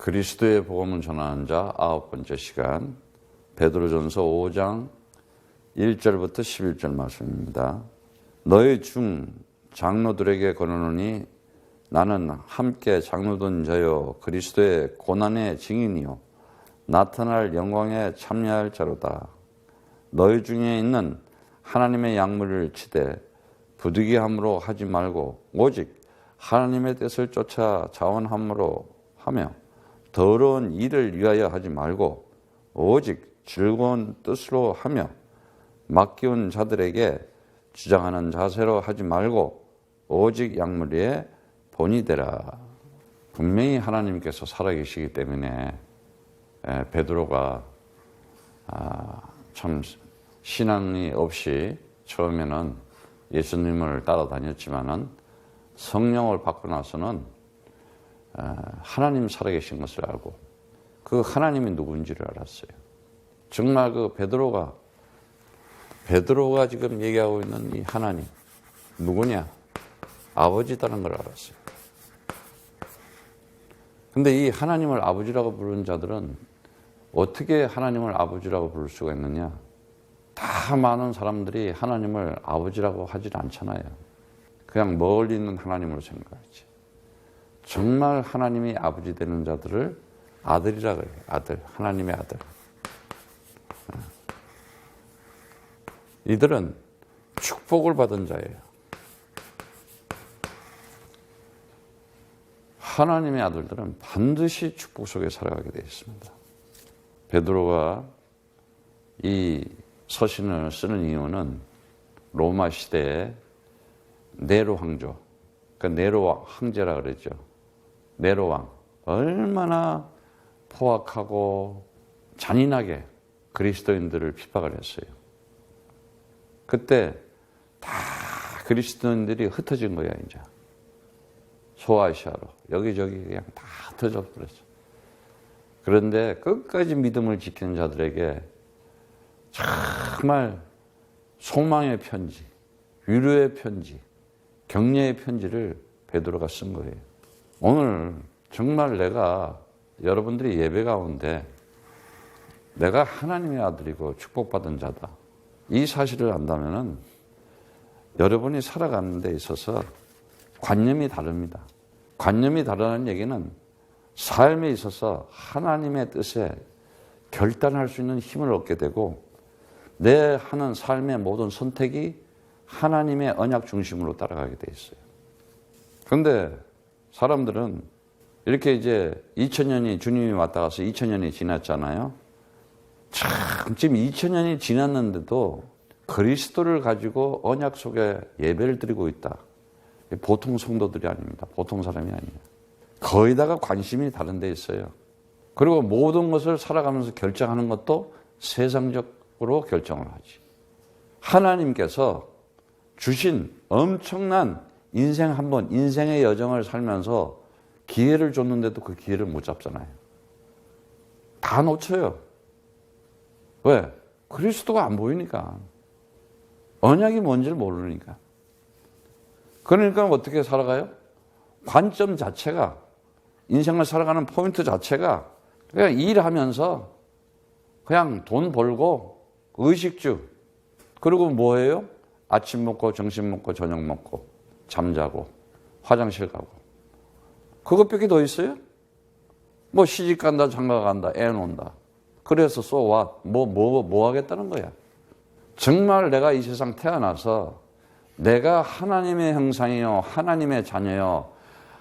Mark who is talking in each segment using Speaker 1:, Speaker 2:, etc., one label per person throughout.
Speaker 1: 그리스도의 복음을 전하는 자 9번째 시간, 베드로전서 5장 1절부터 11절 말씀입니다. 너희 중 장로들에게 권하노니 나는 함께 장로된 자요 그리스도의 고난의 증인이요 나타날 영광에 참여할 자로다. 너희 중에 있는 하나님의 약물을 치되 부득이함으로 하지 말고 오직 하나님의 뜻을 쫓아 자원함으로 하며 더러운 일을 위하여 하지 말고 오직 즐거운 뜻으로 하며 맡기운 자들에게 주장하는 자세로 하지 말고 오직 약물 위에 본이 되라. 분명히 하나님께서 살아계시기 때문에 베드로가 참 신앙이 없이 처음에는 예수님을 따라다녔지만은 성령을 받고 나서는 하나님 살아계신 것을 알고 그 하나님이 누군지를 알았어요. 정말 그 베드로가 지금 얘기하고 있는 이 하나님 누구냐? 아버지다는 걸 알았어요. 근데 이 하나님을 아버지라고 부르는 자들은 어떻게 하나님을 아버지라고 부를 수가 있느냐? 다 많은 사람들이 하나님을 아버지라고 하질 않잖아요. 그냥 멀리 있는 하나님으로 생각하지. 정말 하나님이 아버지 되는 자들을 아들이라고 해요. 아들, 하나님의 아들. 이들은 축복을 받은 자예요. 하나님의 아들들은 반드시 축복 속에 살아가게 되어 있습니다. 베드로가 이 서신을 쓰는 이유는 로마 시대에 네로 황조, 그러니까 네로 황제라 그러죠. 네로 왕. 얼마나 포악하고 잔인하게 그리스도인들을 핍박을 했어요. 그때 다 그리스도인들이 흩어진 거야, 이제. 소아시아로. 여기저기 그냥 다 흩어져 버렸어. 그런데 끝까지 믿음을 지키는 자들에게 정말 소망의 편지, 위로의 편지, 격려의 편지를 베드로가 쓴 거예요. 오늘 정말 내가 여러분들이 예배 가운데 내가 하나님의 아들이고 축복받은 자다. 이 사실을 안다면은 여러분이 살아가는 데 있어서 관념이 다릅니다. 관념이 다르다는 얘기는 삶에 있어서 하나님의 뜻에 결단할 수 있는 힘을 얻게 되고 내 하는 삶의 모든 선택이 하나님의 언약 중심으로 따라가게 돼 있어요. 그런데 사람들은 이렇게 이제 2000년이 주님이 왔다 가서 2000년이 지났잖아요. 참 지금 2000년이 지났는데도 그리스도를 가지고 언약 속에 예배를 드리고 있다. 보통 성도들이 아닙니다. 보통 사람이 아니에요. 거의 다가 관심이 다른 데 있어요. 그리고 모든 것을 살아가면서 결정하는 것도 세상적으로 결정을 하지. 하나님께서 주신 엄청난 인생 한 번, 인생의 여정을 살면서 기회를 줬는데도 그 기회를 못 잡잖아요. 다 놓쳐요. 왜? 그리스도가 안 보이니까. 언약이 뭔지를 모르니까. 그러니까 어떻게 살아가요? 관점 자체가, 인생을 살아가는 포인트 자체가 그냥 일하면서 그냥 돈 벌고 의식주, 그리고 뭐예요? 아침 먹고 점심 먹고 저녁 먹고 잠자고 화장실 가고 그것밖에 더 있어요? 뭐 시집 간다, 장가 간다, 애 논다. 그래서 so what? 뭐 하겠다는 거야. 정말 내가 이 세상 태어나서 내가 하나님의 형상이요, 하나님의 자녀요,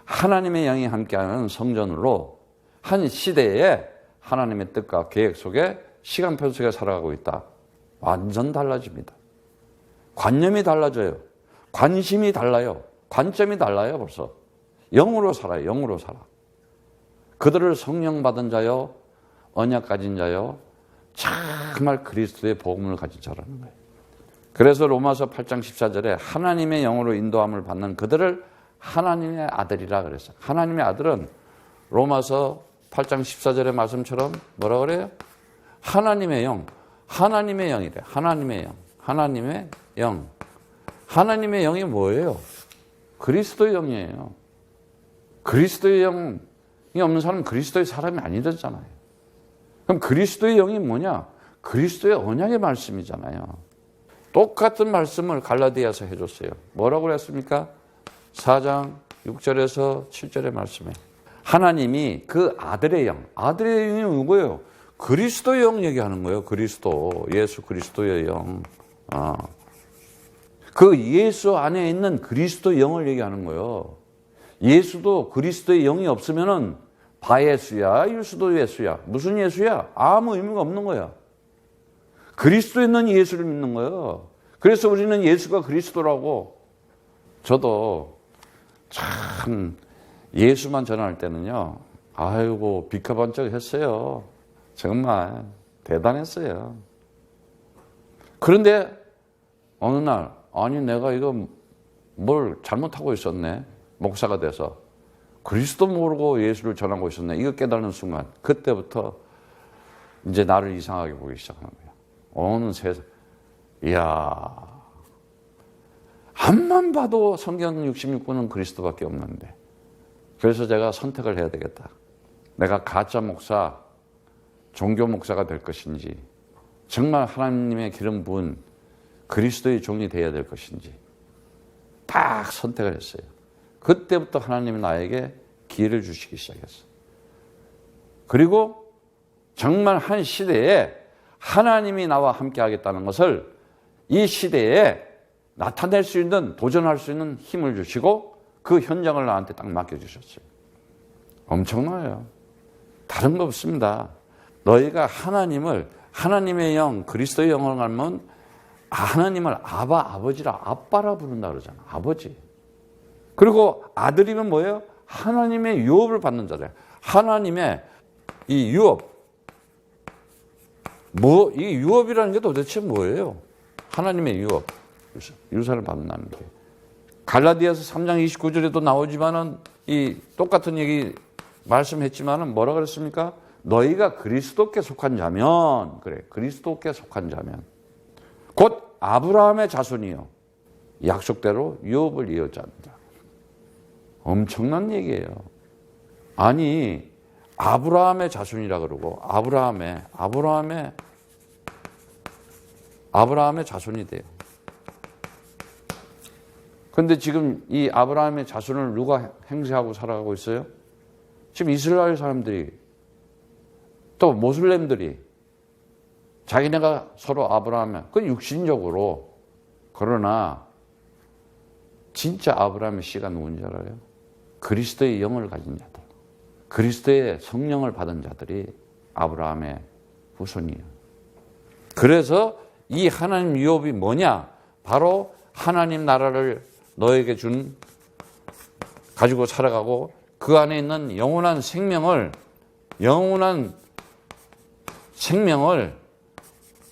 Speaker 1: 하나님의 영이 함께하는 성전으로 한 시대에 하나님의 뜻과 계획 속에 시간표 속에 살아가고 있다. 완전 달라집니다. 관념이 달라져요. 관심이 달라요. 관점이 달라요, 벌써. 영으로 살아요, 영으로 살아. 그들을 성령 받은 자요, 언약 가진 자요, 정말 그리스도의 복음을 가진 자라는 거예요. 그래서 로마서 8장 14절에 하나님의 영으로 인도함을 받는 그들을 하나님의 아들이라 그랬어요. 하나님의 아들은 로마서 8장 14절의 말씀처럼 뭐라 그래요? 하나님의 영, 하나님의 영이래. 하나님의 영, 하나님의 영. 하나님의 영이 뭐예요? 그리스도의 영이에요. 그리스도의 영, 없는 사람은 그리스도의 사람이 아니잖아요. 그럼 그리스도의 영이 뭐냐? 그리스도의 언약의 말씀이잖아요. 똑같은 말씀을 갈라디아서 해줬어요. 뭐라고 그랬습니까? 4장 6절에서 7절의 말씀에 하나님이 그 아들의 영이 누구예요? 그리스도의 영 얘기하는 거예요. 그리스도, 예수 그리스도의 영. 그 예수 안에 있는 그리스도의 영을 얘기하는 거예요. 예수도 그리스도의 영이 없으면은 바예수야, 율수도 예수야. 무슨 예수야? 아무 의미가 없는 거야. 그리스도에 있는 예수를 믿는 거예요. 그래서 우리는 예수가 그리스도라고. 저도 참 예수만 전할 때는요, 아이고 비카반짝했어요. 정말 대단했어요. 그런데 어느 날 아니 내가 이거 뭘 잘못하고 있었네. 목사가 돼서 그리스도 모르고 예수를 전하고 있었네. 이거 깨닫는 순간 그때부터 이제 나를 이상하게 보기 시작하는 거예요. 어느 세상, 이야, 앞만 봐도 성경 66권은 그리스도밖에 없는데. 그래서 제가 선택을 해야 되겠다. 내가 가짜 목사, 종교 목사가 될 것인지, 정말 하나님의 기름 부은 그리스도의 종이 되어야 될 것인지 딱 선택을 했어요. 그때부터 하나님이 나에게 기회를 주시기 시작했어요. 그리고 정말 한 시대에 하나님이 나와 함께 하겠다는 것을 이 시대에 나타낼 수 있는, 도전할 수 있는 힘을 주시고 그 현장을 나한테 딱 맡겨주셨어요. 엄청나요. 다른 거 없습니다. 너희가 하나님의 영, 그리스도의 영을 알면 하나님을 아버지라, 아빠라 부른다 그러잖아. 아버지. 그리고 아들이면 뭐예요? 하나님의 유업을 받는 자래요. 하나님의 이 유업. 이 유업이라는 게 도대체 뭐예요? 하나님의 유업. 유산을 받는다는 게. 갈라디아서 3장 29절에도 나오지만은 이 똑같은 얘기 말씀했지만은 뭐라 그랬습니까? 너희가 그리스도께 속한 자면, 그래. 그리스도께 속한 자면. 곧 아브라함의 자손이요. 약속대로 유업을 이어잡는다. 엄청난 얘기예요. 아니, 아브라함의 자손이라 그러고, 아브라함의 자손이 돼요. 그런데 지금 이 아브라함의 자손을 누가 행세하고 살아가고 있어요? 지금 이스라엘 사람들이, 또 모슬렘들이, 자기네가 서로 아브라함의, 그건 육신적으로. 그러나 진짜 아브라함의 씨가 누군지 알아요? 그리스도의 영을 가진 자들, 그리스도의 성령을 받은 자들이 아브라함의 후손이에요. 그래서 이 하나님 유업이 뭐냐? 바로 하나님 나라를 너에게 가지고 살아가고 그 안에 있는 영원한 생명을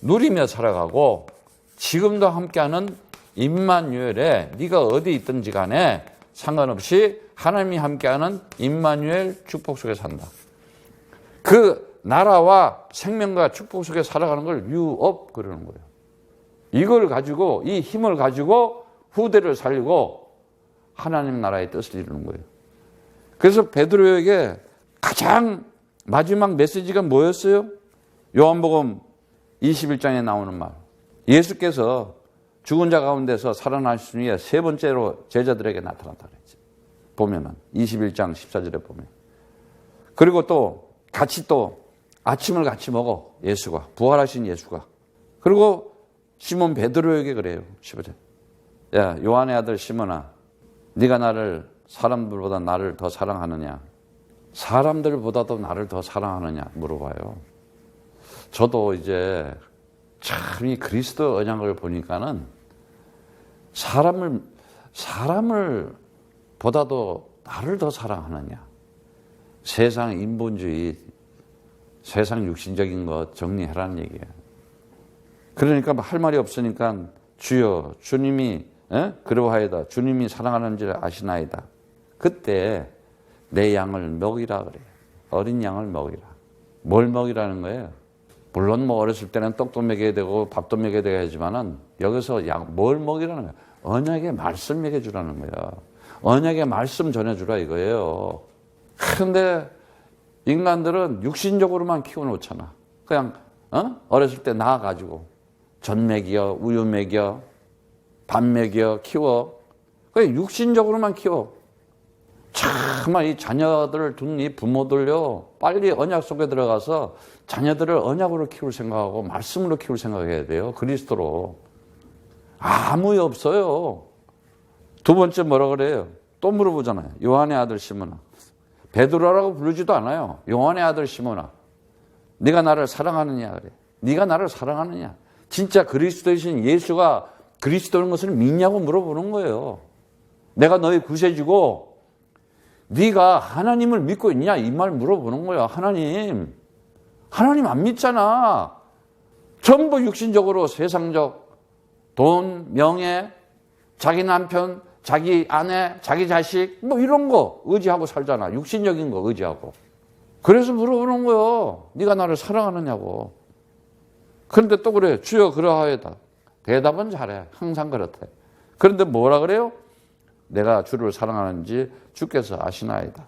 Speaker 1: 누리며 살아가고 지금도 함께하는 임마누엘에 네가 어디 있든지 간에 상관없이 하나님이 함께하는 임마누엘 축복 속에 산다. 그 나라와 생명과 축복 속에 살아가는 걸 유업 그러는 거예요. 이걸 가지고, 이 힘을 가지고 후대를 살리고 하나님 나라의 뜻을 이루는 거예요. 그래서 베드로에게 가장 마지막 메시지가 뭐였어요? 요한복음 21장에 나오는 말. 예수께서 죽은 자 가운데서 살아나신 후에 세 번째로 제자들에게 나타났다 그랬지. 보면은 21장 14절에 보면. 그리고 또 같이 또 아침을 같이 먹어. 예수가, 부활하신 예수가. 그리고 시몬 베드로에게 그래요. 15절. 야, 요한의 아들 시몬아, 네가 사람들보다 나를 더 사랑하느냐? 사람들보다도 나를 더 사랑하느냐? 물어봐요. 저도 이제 참 이 그리스도 언약을 보니까는 사람을 보다도 나를 더 사랑하느냐? 세상 인본주의, 세상 육신적인 것 정리해라는 얘기예요. 그러니까 할 말이 없으니까 주여, 주님이 그러하이다. 주님이 사랑하는 줄 아시나이다. 그때 내 양을 먹이라 그래요. 어린 양을 먹이라. 뭘 먹이라는 거예요? 물론 뭐 어렸을 때는 떡도 먹여야 되고 밥도 먹여야 되고 하지만은 여기서 뭘 먹이라는 거예요? 언약의 말씀 먹여주라는 거예요. 언약의 말씀 전해주라 이거예요. 그런데 인간들은 육신적으로만 키워놓잖아. 그냥 어렸을 때 낳아가지고 전 먹여, 우유 먹여, 밥 먹여 키워. 그냥 육신적으로만 키워. 정말 이 자녀들을 둔 이 부모들요, 빨리 언약 속에 들어가서 자녀들을 언약으로 키울 생각하고 말씀으로 키울 생각해야 돼요. 그리스도로. 아무 일 없어요. 두 번째 뭐라 그래요? 또 물어보잖아요. 요한의 아들 시몬아. 베드로라고 부르지도 않아요. 요한의 아들 시몬아. 네가 나를 사랑하느냐 그래. 네가 나를 사랑하느냐. 진짜 그리스도이신 예수가 그리스도인 것을 믿냐고 물어보는 거예요. 내가 너희 구세주고 네가 하나님을 믿고 있냐 이 말 물어보는 거야. 하나님 안 믿잖아. 전부 육신적으로 세상적 돈, 명예, 자기 남편, 자기 아내, 자기 자식 뭐 이런 거 의지하고 살잖아. 육신적인 거 의지하고. 그래서 물어보는 거예요. 네가 나를 사랑하느냐고. 그런데 또 그래. 주여 그러하여다. 대답은 잘해. 항상 그렇대. 그런데 뭐라 그래요? 내가 주를 사랑하는지 주께서 아시나이다.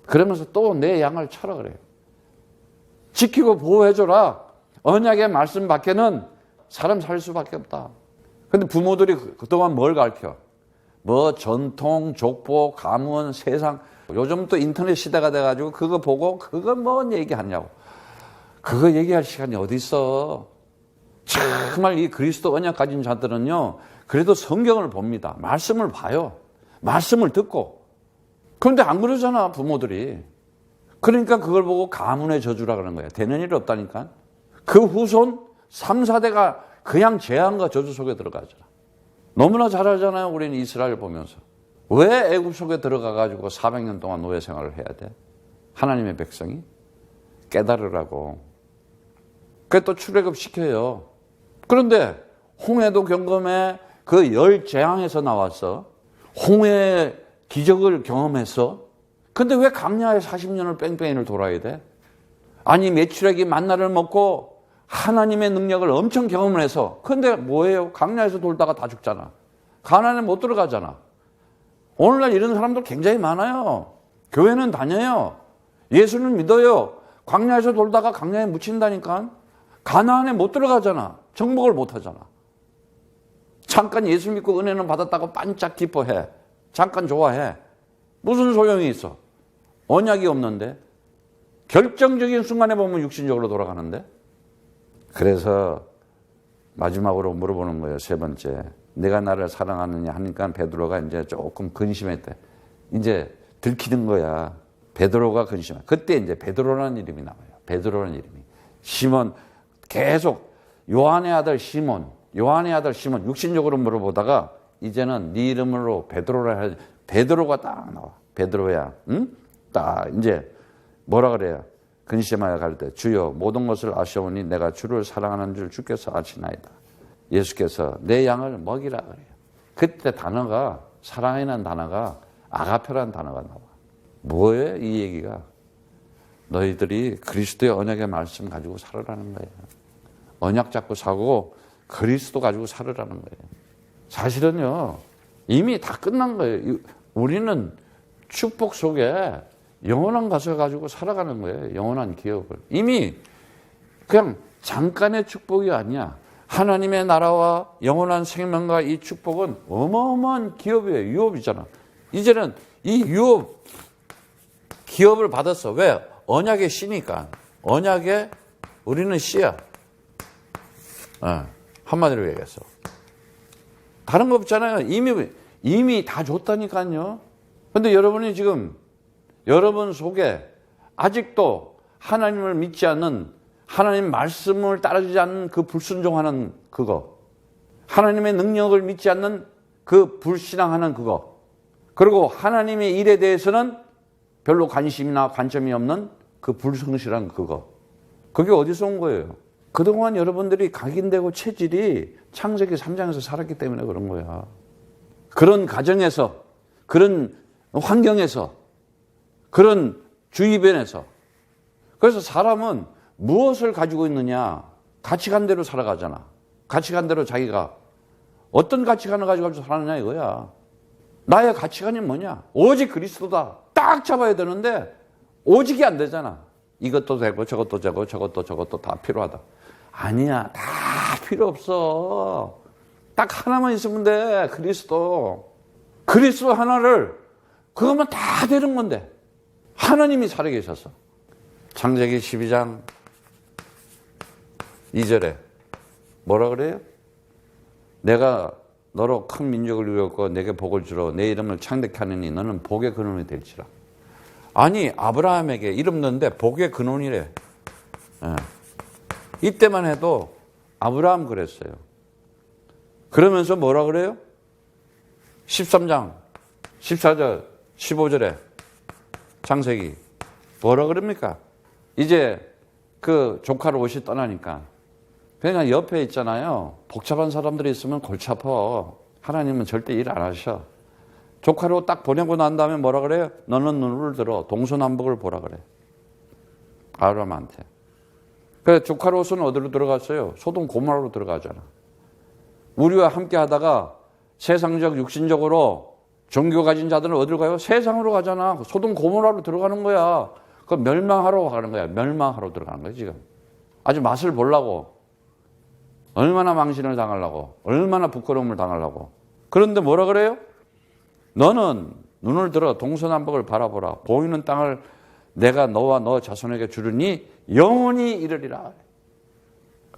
Speaker 1: 그러면서 또 내 양을 쳐라 그래요. 지키고 보호해줘라. 언약의 말씀 밖에는 사람 살 수밖에 없다. 근데 부모들이 그동안 뭘 가르쳐? 뭐 전통, 족보, 가문, 세상. 요즘 또 인터넷 시대가 돼가지고 그거 보고 그거 뭔 얘기하냐고. 그거 얘기할 시간이 어디 있어. 정말 이 그리스도 언약 가진 자들은요, 그래도 성경을 봅니다. 말씀을 봐요. 말씀을 듣고. 그런데 안 그러잖아, 부모들이. 그러니까 그걸 보고 가문의 저주라 그러는 거야. 되는 일 없다니까. 그 후손 3, 4대가 그냥 재앙과 저주 속에 들어가잖아. 너무나 잘 알잖아요. 우리는 이스라엘 보면서. 왜 애굽 속에 들어가가지고 400년 동안 노예 생활을 해야 돼? 하나님의 백성이? 깨달으라고. 그게 또 출애굽 시켜요. 그런데 홍해도 경험해. 그 열 재앙에서 나왔어. 홍해의 기적을 경험했어. 근데 왜 강야에 40년을 뺑뺑이를 돌아야 돼? 아니 메추라기 만나를 먹고 하나님의 능력을 엄청 경험을 해서. 근데 뭐예요? 강야에서 돌다가 다 죽잖아. 가나안에 못 들어가잖아. 오늘날 이런 사람들 굉장히 많아요. 교회는 다녀요. 예수는 믿어요. 광야에서 돌다가 강야에 묻힌다니까. 가나안에 못 들어가잖아. 정복을 못 하잖아. 잠깐 예수 믿고 은혜는 받았다고 반짝 기뻐해. 잠깐 좋아해. 무슨 소용이 있어? 언약이 없는데. 결정적인 순간에 보면 육신적으로 돌아가는데. 그래서 마지막으로 물어보는 거예요. 세 번째. 내가 나를 사랑하느냐 하니까 베드로가 이제 조금 근심했대. 이제 들키는 거야. 베드로가 근심해. 그때 이제 베드로라는 이름이 나와요. 베드로라는 이름이. 시몬, 계속 요한의 아들 시몬, 요한의 아들 시몬, 육신적으로 물어보다가 이제는 네 이름으로 베드로라 해야지. 베드로가 딱 나와. 베드로야. 응? 딱 이제 뭐라 그래요? 근심하여 갈 때 주여 모든 것을 아시오니 내가 주를 사랑하는 줄 주께서 아시나이다. 예수께서 내 양을 먹이라 그래요. 그때 단어가, 사랑이라는 단어가 아가페라는 단어가 나와. 뭐예요? 이 얘기가. 너희들이 그리스도의 언약의 말씀 가지고 살으라는 거예요. 언약 잡고 사고 그리스도 가지고 살으라는 거예요. 사실은요, 이미 다 끝난 거예요. 우리는 축복 속에 영원한 것을 가지고 살아가는 거예요. 영원한 기업을. 이미 그냥 잠깐의 축복이 아니야. 하나님의 나라와 영원한 생명과 이 축복은 어마어마한 기업이에요. 유업이잖아. 이제는 이 유업, 기업을 받았어. 왜? 언약의 씨니까. 언약의 우리는 씨야. 한마디로 얘기해서. 다른 거 없잖아요. 이미 다 줬다니까요. 근데 여러분이 지금 여러분 속에 아직도 하나님을 믿지 않는, 하나님 말씀을 따르지 않는 그 불순종하는 그거, 하나님의 능력을 믿지 않는 그 불신앙하는 그거, 그리고 하나님의 일에 대해서는 별로 관심이나 관점이 없는 그 불성실한 그거, 그게 어디서 온 거예요? 그동안 여러분들이 각인되고 체질이 창세기 3장에서 살았기 때문에 그런 거야. 그런 가정에서, 그런 환경에서, 그런 주의변에서. 그래서 사람은 무엇을 가지고 있느냐? 가치관대로 살아가잖아. 가치관대로 자기가 어떤 가치관을 가지고 살아가느냐 이거야. 나의 가치관이 뭐냐? 오직 그리스도다. 딱 잡아야 되는데 오직이 안 되잖아. 이것도 되고 저것도 되고 저것도 다 필요하다. 아니야. 다 필요 없어. 딱 하나만 있으면 돼. 그리스도. 그리스도 하나를 그것만 다 되는 건데. 하나님이 살아계셔서. 창세기 12장 2절에 뭐라 그래요? 내가 너로 큰 민족을 이루었고 내게 복을 주러 내 이름을 창대케 하느니 너는 복의 근원이 될지라. 아니 아브라함에게 이름 넣는데 복의 근원이래. 예. 이때만 해도 아브라함 그랬어요. 그러면서 뭐라 그래요? 13장 14절 15절에 창세기 뭐라 그럽니까? 이제 그 조카를 옷이 떠나니까 그러니까 옆에 있잖아요. 복잡한 사람들이 있으면 골치 아파. 하나님은 절대 일 안 하셔. 조카로 딱 보내고 난 다음에 뭐라 그래요? 너는 눈을 들어 동서남북을 보라 그래. 아브라함한테. 그래 조카로서는 어디로 들어갔어요? 소돔 고모라로 들어가잖아. 우리와 함께 하다가 세상적 육신적으로 종교 가진 자들은 어디로 가요? 세상으로 가잖아. 소돔 고모라로 들어가는 거야. 그 멸망하러 가는 거야. 멸망하러 들어가는 거야 지금. 아주 맛을 보려고. 얼마나 망신을 당하려고. 얼마나 부끄러움을 당하려고. 그런데 뭐라 그래요? 너는 눈을 들어 동서남북을 바라보라. 보이는 땅을 내가 너와 너 자손에게 주르니 영원히 이르리라.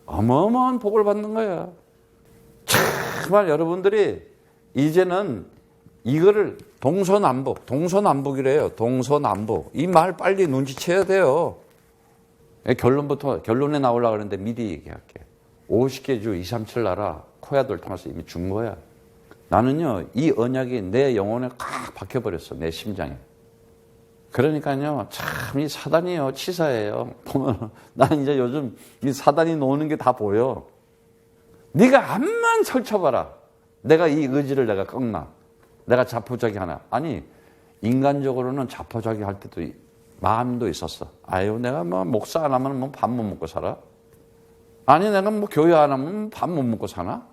Speaker 1: 어마어마한 복을 받는 거야. 정말 여러분들이 이제는 이거를 동서남북이래요. 동서남북. 이 말 빨리 눈치채야 돼요. 결론에 나오려고 그러는데 미리 얘기할게. 50개 주 237 나라 코야들 통해서 이미 준 거야. 나는요 이 언약이 내 영혼에 꽉 박혀버렸어. 내 심장에. 그러니까요 참 이 사단이요 치사해요. 보면 난 이제 요즘 이 사단이 노는 게 다 보여. 네가 암만 설쳐봐라. 내가 이 의지를 내가 꺾나. 내가 자포자기 하나. 아니 인간적으로는 자포자기 할 때도 마음도 있었어. 아유 내가 뭐 목사 안 하면 뭐 밥 못 먹고 살아? 아니 내가 뭐 교회 안 하면 밥 못 먹고 사나?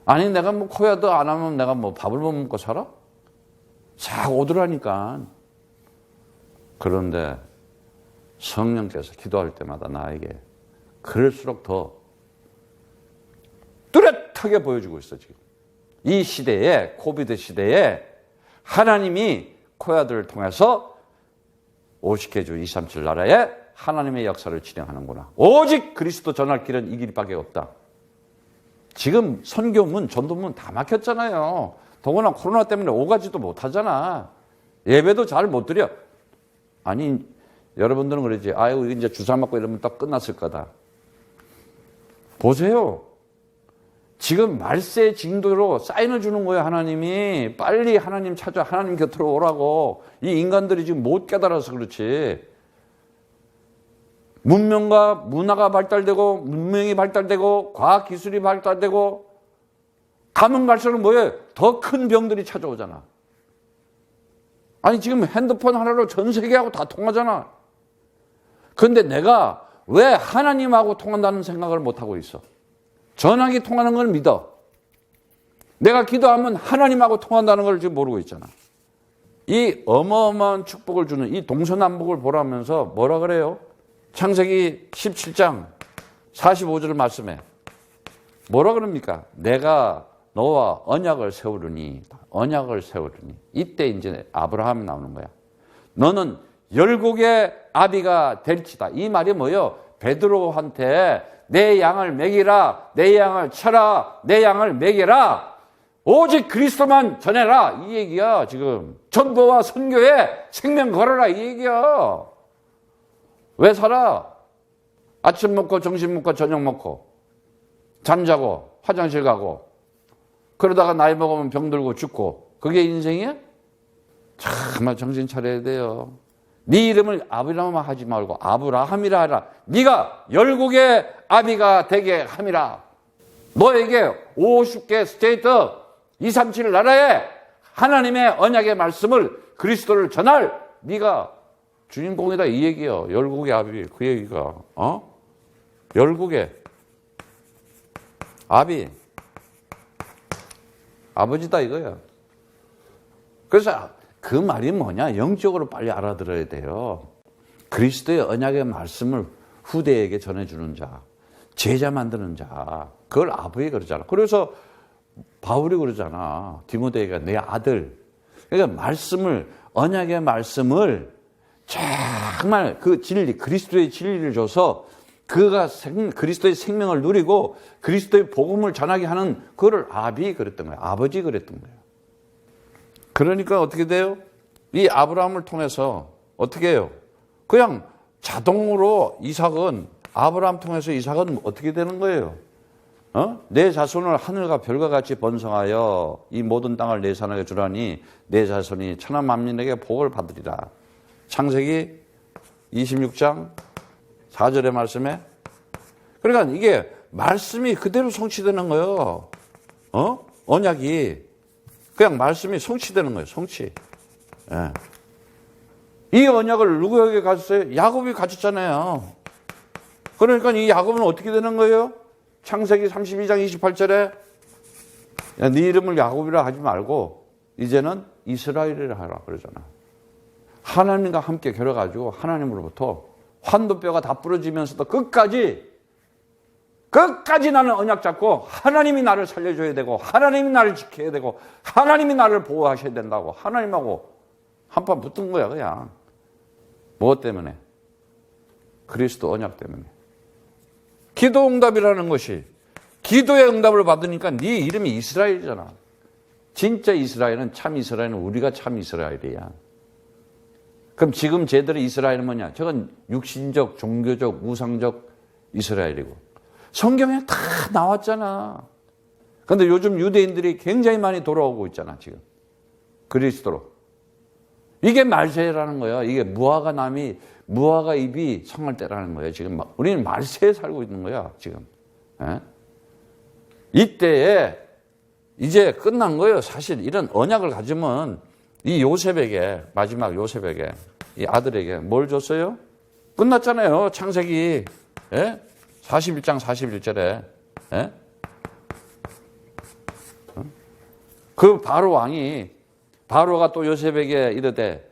Speaker 1: 아니 내가 뭐 코야도 안 하면 내가 뭐 밥을 못 먹고 살아? 싹 오더라니까. 그런데 성령께서 기도할 때마다 나에게 그럴수록 더 뚜렷하게 보여주고 있어 지금. 이 시대에 코비드 시대에 하나님이 코야들을 통해서 50개 주 237 나라에 하나님의 역사를 진행하는구나. 오직 그리스도 전할 길은 이 길밖에 없다. 지금 선교문, 전도문 다 막혔잖아요. 더구나 코로나 때문에 오가지도 못하잖아. 예배도 잘 못 드려. 아니 여러분들은 그러지. 아유 이제 주사 맞고 이러면 딱 끝났을 거다. 보세요. 지금 말세 징도로 사인을 주는 거예요. 하나님이. 빨리 하나님 찾아 하나님 곁으로 오라고. 이 인간들이 지금 못 깨달아서 그렇지. 문명과 문화가 발달되고 문명이 발달되고 과학기술이 발달되고 가면 갈수록 뭐예요? 더 큰 병들이 찾아오잖아. 아니 지금 핸드폰 하나로 전 세계하고 다 통하잖아. 그런데 내가 왜 하나님하고 통한다는 생각을 못하고 있어? 전화기 통하는 걸 믿어. 내가 기도하면 하나님하고 통한다는 걸 지금 모르고 있잖아. 이 어마어마한 축복을 주는 이 동서남북을 보라면서 뭐라 그래요? 창세기 17장 45절 말씀에 뭐라 그럽니까? 내가 너와 언약을 세우르니. 이때 이제 아브라함이 나오는 거야. 너는 열국의 아비가 될지다. 이 말이 뭐예요? 베드로한테 내 양을 먹이라, 내 양을 쳐라, 내 양을 먹이라. 오직 그리스도만 전해라. 이 얘기야 지금. 전도와 선교에 생명 걸어라. 이 얘기야. 왜 살아? 아침 먹고 점심 먹고 저녁 먹고 잠자고 화장실 가고 그러다가 나이 먹으면 병들고 죽고 그게 인생이야? 정말 정신 차려야 돼요. 네 이름을 아브라함 하지 말고 아브라함이라 하라. 네가 열국의 아비가 되게 함이라. 너에게 50개 스테이트 237 나라에 하나님의 언약의 말씀을 그리스도를 전할 네가 주인공이다 이 얘기요. 열국의 아비 그 얘기가 열국의 아비 아버지다 이거야. 그래서 그 말이 뭐냐 영적으로 빨리 알아들어야 돼요. 그리스도의 언약의 말씀을 후대에게 전해주는 자, 제자 만드는 자, 그걸 아버지 그러잖아. 그래서 바울이 그러잖아. 디모데가 내 아들. 그러니까 말씀을, 언약의 말씀을 정말 그 진리, 그리스도의 진리를 줘서 그가 그리스도의 생명을 누리고 그리스도의 복음을 전하게 하는 그거를 아비 그랬던 거예요. 아버지 그랬던 거예요. 그러니까 어떻게 돼요? 이 아브라함을 통해서 어떻게 해요? 그냥 자동으로 이삭은, 아브라함 통해서 이삭은 어떻게 되는 거예요? 내 자손을 하늘과 별과 같이 번성하여 이 모든 땅을 내 산에게 주라니 내 자손이 천하 만민에게 복을 받으리라. 창세기 26장 4절의 말씀에. 그러니까 이게 말씀이 그대로 성취되는 거예요. 언약이 그냥 말씀이 성취되는 거예요. 성취. 예. 이 언약을 누구에게 가졌어요? 야곱이 가졌잖아요. 그러니까 이 야곱은 어떻게 되는 거예요? 창세기 32장 28절에 야, 네 이름을 야곱이라 하지 말고 이제는 이스라엘이라 하라 그러잖아. 하나님과 함께 결여가지고 하나님으로부터 환도뼈가 다 부러지면서도 끝까지 나는 언약 잡고 하나님이 나를 살려줘야 되고 하나님이 나를 지켜야 되고 하나님이 나를 보호하셔야 된다고 하나님하고 한판 붙은 거야 그냥. 무엇 때문에? 그리스도 언약 때문에. 기도 응답이라는 것이, 기도의 응답을 받으니까 네 이름이 이스라엘이잖아. 진짜 이스라엘은, 참 이스라엘은 우리가 참 이스라엘이야. 그럼 지금 쟤들의 이스라엘은 뭐냐? 저건 육신적, 종교적, 우상적 이스라엘이고 성경에 다 나왔잖아. 그런데 요즘 유대인들이 굉장히 많이 돌아오고 있잖아 지금. 그리스도로. 이게 말세라는 거야. 이게 무화과 잎이 성할 때라는 거예요. 지금 우리는 말세에 살고 있는 거야 지금. 예? 이때에 이제 끝난 거예요. 사실 이런 언약을 가지면 이 요셉에게, 마지막 요셉에게, 이 아들에게 뭘 줬어요? 끝났잖아요. 창세기 41장 41절에. 그 바로 왕이, 바로가 또 요셉에게 이르되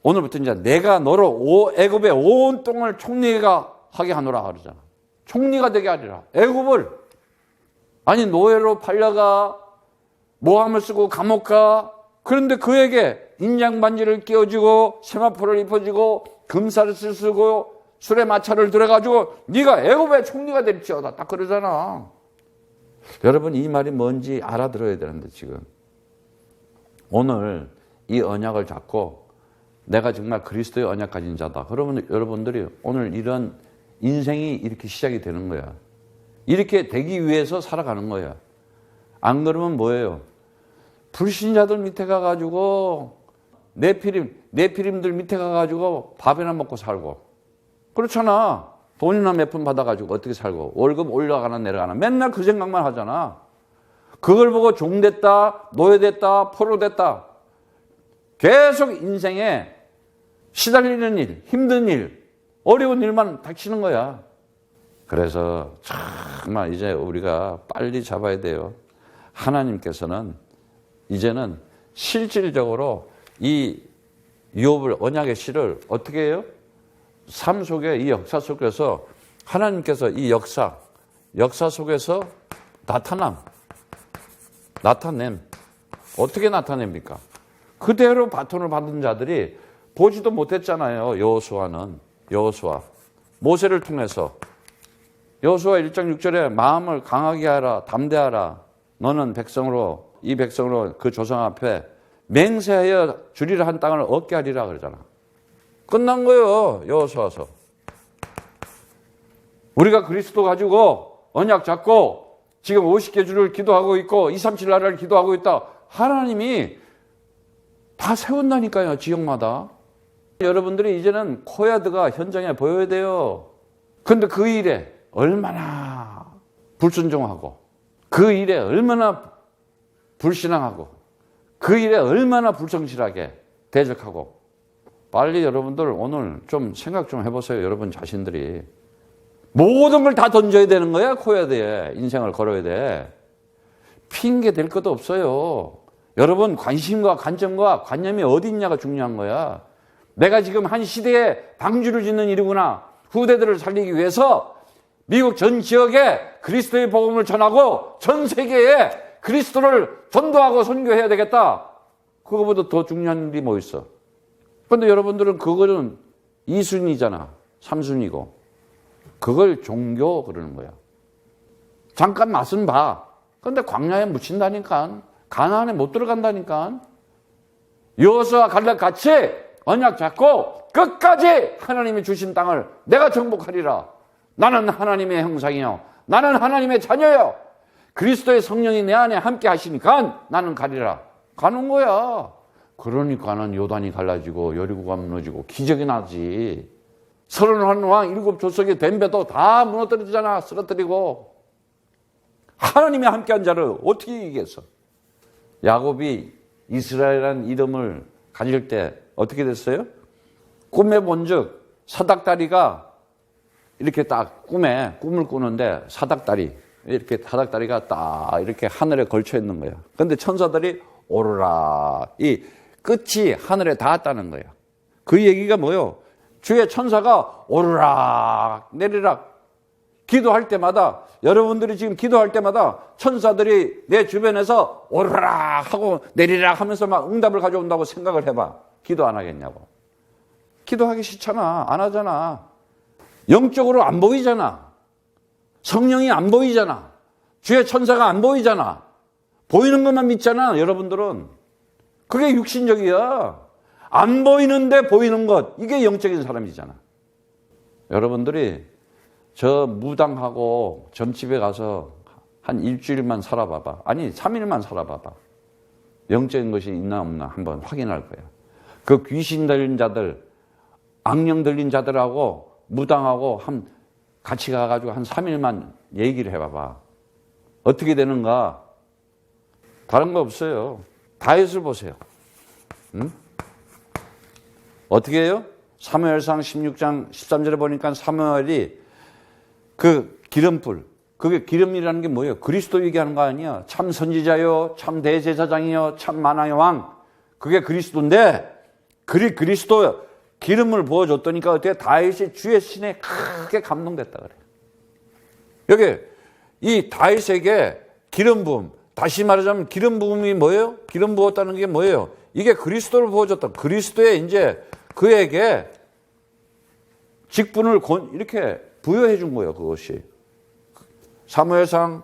Speaker 1: 오늘부터 이제 내가 너로 애굽의 온 땅을 총리가 하게 하노라 그러잖아. 총리가 되게 하리라. 애굽을. 아니 노예로 팔려가, 모함을 쓰고 감옥 가. 그런데 그에게 인장 반지를 끼워주고 세마포를 입혀주고 금살을 쓰고 술에 마차를 들어가지고 네가 애굽의 총리가 될지어다. 딱 그러잖아. 여러분 이 말이 뭔지 알아들어야 되는데 지금 오늘 이 언약을 잡고 내가 정말 그리스도의 언약 가진 자다. 그러면 여러분들이 오늘 이런 인생이 이렇게 시작이 되는 거야. 이렇게 되기 위해서 살아가는 거야. 안 그러면 뭐예요? 불신자들 밑에 가가지고 네피림들 밑에 가가지고 밥이나 먹고 살고 그렇잖아. 돈이나 몇 푼 받아가지고 어떻게 살고 월급 올라가나 내려가나 맨날 그 생각만 하잖아. 그걸 보고 종됐다, 노예됐다, 포로됐다. 계속 인생에 시달리는 일, 힘든 일, 어려운 일만 닥치는 거야. 그래서 정말 이제 우리가 빨리 잡아야 돼요. 하나님께서는 이제는 실질적으로 이 욥을 언약의 씨를 어떻게 해요? 삶 속에 이 역사 속에서 하나님께서 이 역사 속에서 나타냄. 어떻게 나타냅니까? 그대로 바톤을 받은 자들이 보지도 못했잖아요. 여호수아. 모세를 통해서 여호수아 1장 6절에 마음을 강하게 하라, 담대하라. 너는 이 백성으로 그 조상 앞에 맹세하여 주리라 한 땅을 얻게 하리라 그러잖아. 끝난 거예요. 여호수아서. 우리가 그리스도 가지고 언약 잡고 지금 50개 주를 기도하고 있고 237 나라를 기도하고 있다. 하나님이 다 세운다니까요. 지역마다. 여러분들이 이제는 코야드가 현장에 보여야 돼요. 그런데 그 일에 얼마나 불순종하고 그 일에 얼마나 불신앙하고 그 일에 얼마나 불성실하게 대적하고 빨리 여러분들 오늘 좀 생각 좀 해보세요. 여러분 자신들이. 모든 걸 다 던져야 되는 거야. 코야드에 인생을 걸어야 돼. 핑계 댈 것도 없어요. 여러분 관심과 관점과 관념이 어디 있냐가 중요한 거야. 내가 지금 한 시대에 방주를 짓는 일이구나. 후대들을 살리기 위해서 미국 전 지역에 그리스도의 복음을 전하고 전 세계에 그리스도를 전도하고 선교해야 되겠다. 그거보다 더 중요한 일이 뭐 있어? 그런데 여러분들은 그거는 2순위잖아. 3순위고. 그걸 종교 그러는 거야. 잠깐 맛은 봐. 그런데 광야에 묻힌다니까. 가나안에 못 들어간다니까. 여호수아와 갈렙 같이 언약 잡고 끝까지 하나님이 주신 땅을 내가 정복하리라. 나는 하나님의 형상이요. 나는 하나님의 자녀요. 그리스도의 성령이 내 안에 함께 하시니까 나는 가리라. 가는 거야. 그러니까는 요단이 갈라지고 여리고가 무너지고 기적이 나지. 31왕 7조석이 된 배도 다 무너뜨리잖아. 쓰러뜨리고. 하나님이 함께한 자를 어떻게 이기겠어? 야곱이 이스라엘이라는 이름을 가질 때 어떻게 됐어요? 꿈에 본즉 사닥다리가 이렇게 딱 꿈을 꾸는데 사닥다리가 딱 이렇게 하늘에 걸쳐 있는 거야. 그런데 천사들이 오르라. 이 끝이 하늘에 닿았다는 거야. 그 얘기가 뭐요? 주의 천사가 오르락 내리락 기도할 때마다, 여러분들이 지금 기도할 때마다 천사들이 내 주변에서 오르락 하고 내리락 하면서 막 응답을 가져온다고 생각을 해봐. 기도 안 하겠냐고. 기도하기 싫잖아. 안 하잖아. 영적으로 안 보이잖아. 성령이 안 보이잖아. 주의 천사가 안 보이잖아. 보이는 것만 믿잖아. 여러분들은. 그게 육신적이야. 안 보이는데 보이는 것. 이게 영적인 사람이잖아. 여러분들이 저 무당하고 점집에 가서 한 일주일만 살아봐봐. 아니 3일만 살아봐봐. 영적인 것이 있나 없나 한번 확인할 거야. 그 귀신 들린 자들, 악령 들린 자들하고 무당하고 같이 가가지고 한 3일만 얘기를 해봐봐. 어떻게 되는가? 다른 거 없어요. 다윗을 보세요. 응? 어떻게 해요? 사무엘상 16장 13절에 보니까 사무엘이 그 기름불, 그게 기름이라는 게 뭐예요? 그리스도 얘기하는 거 아니야. 참 선지자요, 참 대제사장이요, 참 만왕의 왕. 그게 그리스도인데, 그리스도 기름을 부어줬더니까 어떻게 다윗이 주의 신에 크게 감동됐다 그래요. 여기 이 다윗에게 기름 부음, 다시 말하자면 기름 부음이 뭐예요? 기름 부었다는 게 뭐예요? 이게 그리스도를 부어줬다. 그리스도에 이제 그에게 직분을 이렇게 부여해 준 거예요, 그것이. 사무엘상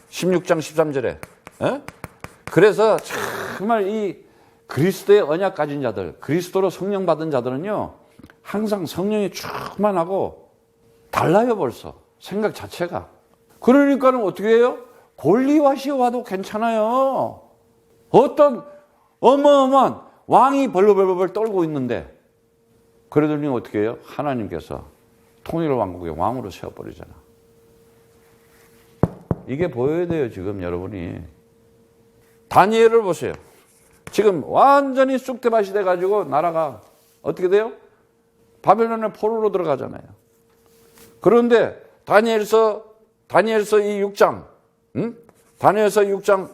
Speaker 1: 16장 13절에. 에? 그래서 정말 이 그리스도의 언약 가진 자들, 그리스도로 성령 받은 자들은요, 항상 성령이 충만하고 달라요, 벌써. 생각 자체가. 그러니까는 어떻게 해요? 골리앗이 와도 괜찮아요. 어떤 어마어마한 왕이 벌벌벌벌 떨고 있는데, 그러더니 어떻게 해요? 하나님께서 통일 왕국의 왕으로 세워버리잖아. 이게 보여야 돼요, 지금 여러분이. 다니엘을 보세요. 지금 완전히 쑥대밭이 돼가지고 나라가 어떻게 돼요? 바벨론의 포로로 들어가잖아요. 그런데 다니엘서 이 6장, 다니엘서 6장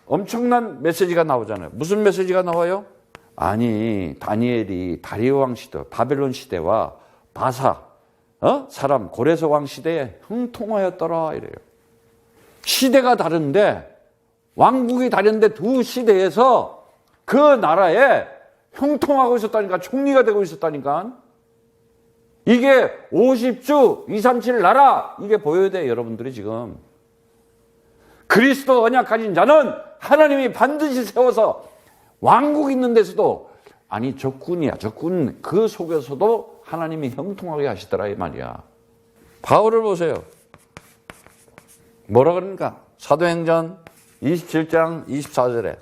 Speaker 1: 엄청난 메시지가 나오잖아요. 무슨 메시지가 나와요? 아니, 다니엘이 다리오 왕 시대, 바벨론 시대와 바사, 사람 고레서 왕 시대에 형통하였더라 이래요. 시대가 다른데, 왕국이 다른데 두 시대에서 그 나라에 형통하고 있었다니까, 총리가 되고 있었다니까. 이게 50주 237 나라, 이게 보여야 돼, 여러분들이 지금. 그리스도 언약 가진 자는 하나님이 반드시 세워서 왕국 있는 데서도, 아니 적군이야, 적군 그 속에서도 하나님이 형통하게 하시더라 이 말이야. 바울을 보세요. 뭐라 그러니까? 사도행전 27장 24절에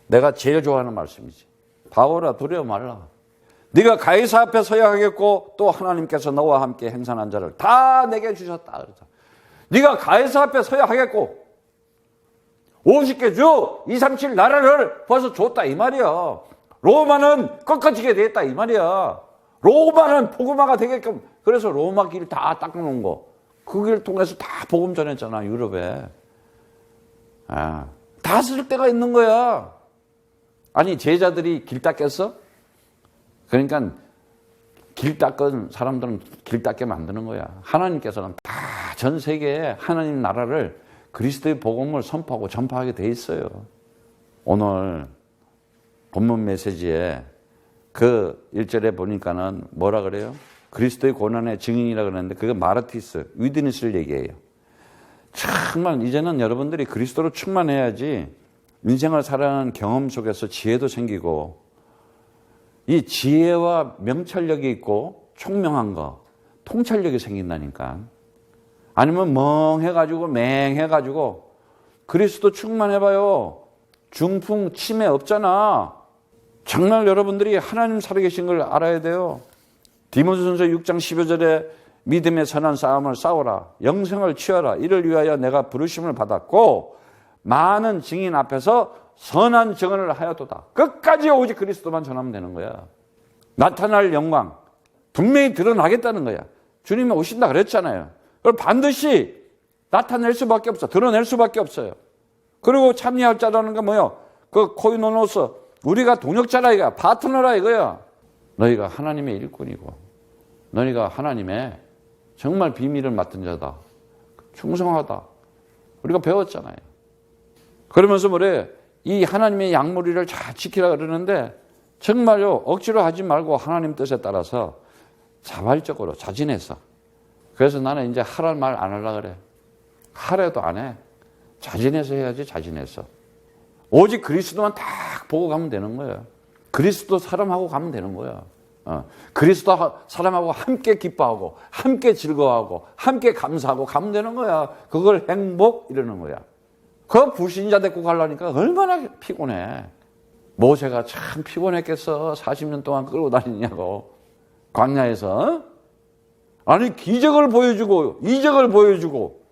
Speaker 1: 내가 제일 좋아하는 말씀이지. 바울아 두려워 말라. 네가 가이사 앞에 서야 하겠고 또 하나님께서 너와 함께 행선한 자를 다 내게 주셨다. 그러자. 네가 가이사 앞에 서야 하겠고 50개 주 237 나라를 벌써 줬다 이 말이야. 로마는 꺾어지게 됐다 이 말이야. 로마는 복음화가 되게끔. 그래서 로마 길 다 닦아놓은 거. 그 길 통해서 다 복음 전했잖아 유럽에. 다 쓸 데가 있는 거야. 아니 제자들이 길 닦였어? 그러니까 길 닦은 사람들은 길 닦게 만드는 거야. 하나님께서는 다 전 세계에 하나님 나라를 그리스도의 복음을 선포하고 전파하게 돼 있어요. 오늘 본문 메시지에 그 1절에 보니까는 뭐라 그래요? 그리스도의 고난의 증인이라 그러는데 그게 마르티스, 위드니스를 얘기해요. 정말 이제는 여러분들이 그리스도로 충만해야지 인생을 살아가는 경험 속에서 지혜도 생기고 이 지혜와 명찰력이 있고 총명한 거, 통찰력이 생긴다니까. 아니면 멍해가지고 맹해가지고 그리스도 충만해봐요. 중풍, 치매 없잖아. 정말 여러분들이 하나님 살아계신 걸 알아야 돼요. 디모데전서 6장 15절에 믿음의 선한 싸움을 싸우라. 영생을 취하라. 이를 위하여 내가 부르심을 받았고 많은 증인 앞에서 선한 증언을 하였도다. 끝까지 오직 그리스도만 전하면 되는 거야. 나타날 영광 분명히 드러나겠다는 거야. 주님이 오신다 그랬잖아요. 그걸 반드시 나타낼 수밖에 없어. 드러낼 수밖에 없어요. 그리고 참여할 자라는 게 뭐예요? 그 코이노노스, 우리가 동역자라 이거야. 파트너라 이거야. 너희가 하나님의 일꾼이고 너희가 하나님의 정말 비밀을 맡은 자다. 충성하다. 우리가 배웠잖아요. 그러면서 뭐래? 이 하나님의 양무리를 잘 지키라 그러는데 정말요 억지로 하지 말고 하나님 뜻에 따라서 자발적으로 자진해서. 그래서 나는 이제 하라는 말 안 하려고 그래. 하래도 안 해. 자진해서 해야지. 자진해서. 오직 그리스도만 딱 보고 가면 되는 거예요. 그리스도 사람하고 가면 되는 거야. 그리스도 사람하고 함께 기뻐하고 함께 즐거워하고 함께 감사하고 가면 되는 거야. 그걸 행복 이러는 거야. 그 불신자 데리고 가려니까 얼마나 피곤해. 모세가 참 피곤했겠어. 40년 동안 끌고 다니냐고. 광야에서. 아니 기적을 보여주고 이적을 보여주고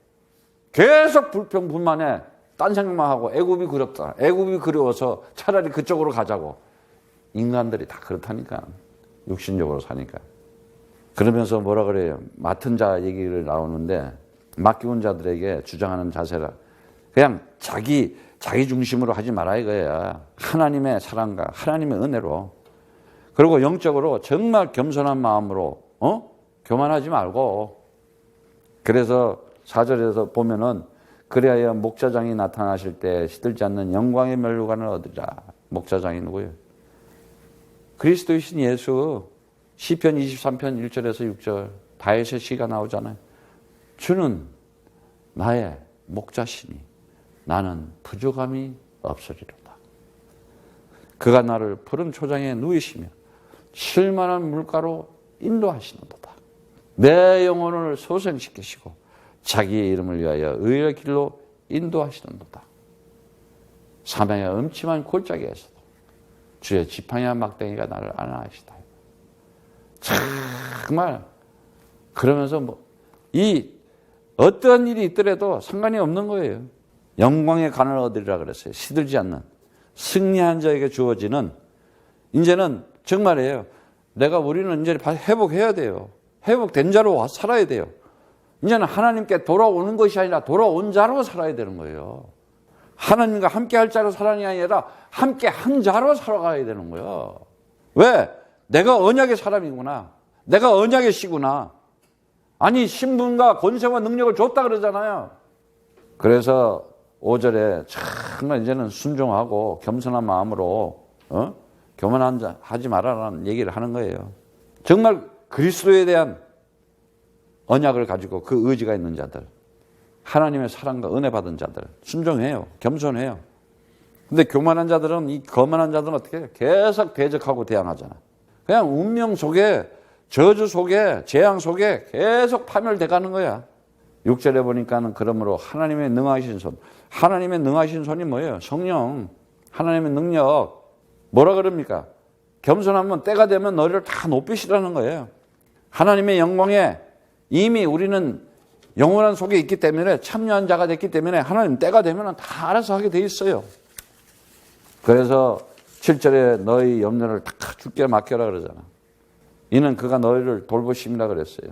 Speaker 1: 계속 불평 불만해. 딴 생각만 하고 애굽이 그립다. 애굽이 그리워서 차라리 그쪽으로 가자고. 인간들이 다 그렇다니까. 육신적으로 사니까. 그러면서 뭐라 그래요? 맡은 자 얘기를 나오는데 맡기운 자들에게 주장하는 자세라. 그냥 자기 중심으로 하지 마라 이거야. 하나님의 사랑과 하나님의 은혜로. 그리고 영적으로 정말 겸손한 마음으로 교만하지 말고. 그래서 4절에서 보면은 그래야 목자장이 나타나실 때 시들지 않는 영광의 면류관을 얻으라. 목자장이 누구예요? 그리스도이신 예수. 시편 23편 1절에서 6절 다윗의 시가 나오잖아요. 주는 나의 목자시니 나는 부족함이 없으리로다. 그가 나를 푸른 초장에 누이시며 쉴만한 물가로 인도하시는도다. 내 영혼을 소생시키시고 자기의 이름을 위하여 의의 길로 인도하시는도다. 사망의 음침한 골짜기에서도 주의 지팡이와 막대기가 나를 안아하시다. 정말 그러면서 이 어떠한 일이 있더라도 상관이 없는 거예요. 영광의 간을 얻으리라 그랬어요. 시들지 않는 승리한 자에게 주어지는. 이제는 정말이에요. 우리는 이제 회복해야 돼요. 회복된 자로 살아야 돼요. 이제는 하나님께 돌아오는 것이 아니라 돌아온 자로 살아야 되는 거예요. 하나님과 함께 할 자로 살아야 아니라 함께 한 자로 살아가야 되는 거예요. 왜? 내가 언약의 사람이구나. 내가 언약의 씨구나. 아니 신분과 권세와 능력을 줬다 그러잖아요. 그래서 5절에 정말 이제는 순종하고 겸손한 마음으로 교만하지 말아라는 얘기를 하는 거예요. 정말 그리스도에 대한 언약을 가지고 그 의지가 있는 자들, 하나님의 사랑과 은혜 받은 자들 순종해요. 겸손해요. 근데 교만한 자들은, 이 거만한 자들은 어떻게 해요? 계속 대적하고 대항하잖아. 그냥 운명 속에, 저주 속에, 재앙 속에 계속 파멸돼 가는 거야. 6절에 보니까는 그러므로 하나님의 능하신 손. 하나님의 능하신 손이 뭐예요? 성령. 하나님의 능력. 뭐라 그럽니까? 겸손하면 때가 되면 너희를 다 높이시라는 거예요. 하나님의 영광에 이미 우리는 영원한 속에 있기 때문에, 참여한 자가 됐기 때문에 하나님 때가 되면 다 알아서 하게 돼 있어요. 그래서 7절에 너희 염려를 다 주께 맡겨라 그러잖아. 이는 그가 너희를 돌보심이라 그랬어요.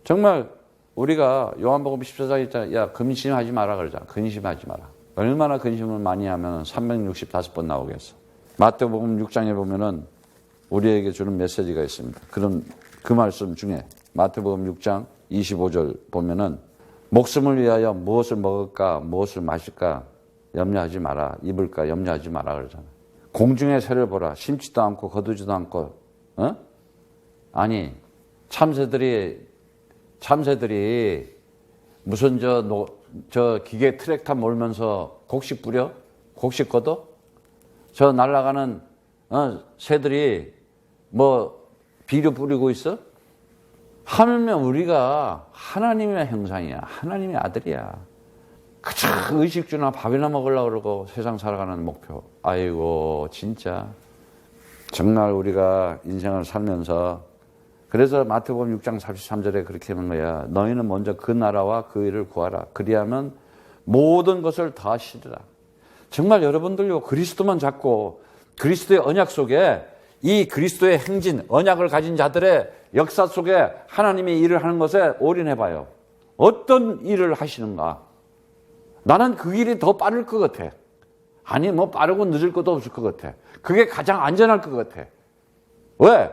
Speaker 1: 정말 우리가 요한복음 14장에 있잖아요. 야, 근심하지 마라 그러잖아. 근심하지 마라. 얼마나 근심을 많이 하면 365번 나오겠어. 마태복음 6장에 보면은 우리에게 주는 메시지가 있습니다. 그럼 그 말씀 중에 마태복음 6장 25절 보면은 목숨을 위하여 무엇을 먹을까 무엇을 마실까 염려하지 마라. 입을까 염려하지 마라 그러잖아. 공중의 새를 보라. 심지도 않고 거두지도 않고 아니 참새들이 무슨 저 기계 트랙터 몰면서 곡식 뿌려? 곡식 걷어? 저 날아가는 새들이 뭐 비료 뿌리고 있어? 하물며 우리가 하나님의 형상이야. 하나님의 아들이야. 그저 의식주나 밥이나 먹으려고 그러고 세상 살아가는 목표. 아이고 진짜 정말 우리가 인생을 살면서 그래서 마태복음 6장 43절에 그렇게 하는 거야. 너희는 먼저 그 나라와 그 일을 구하라. 그리하면 모든 것을 다 하시리라. 정말 여러분들요 그리스도만 잡고 그리스도의 언약 속에 이 그리스도의 행진, 언약을 가진 자들의 역사 속에 하나님의 일을 하는 것에 올인해봐요. 어떤 일을 하시는가? 나는 그 길이 더 빠를 것 같아. 아니 뭐 빠르고 늦을 것도 없을 것 같아. 그게 가장 안전할 것 같아. 왜?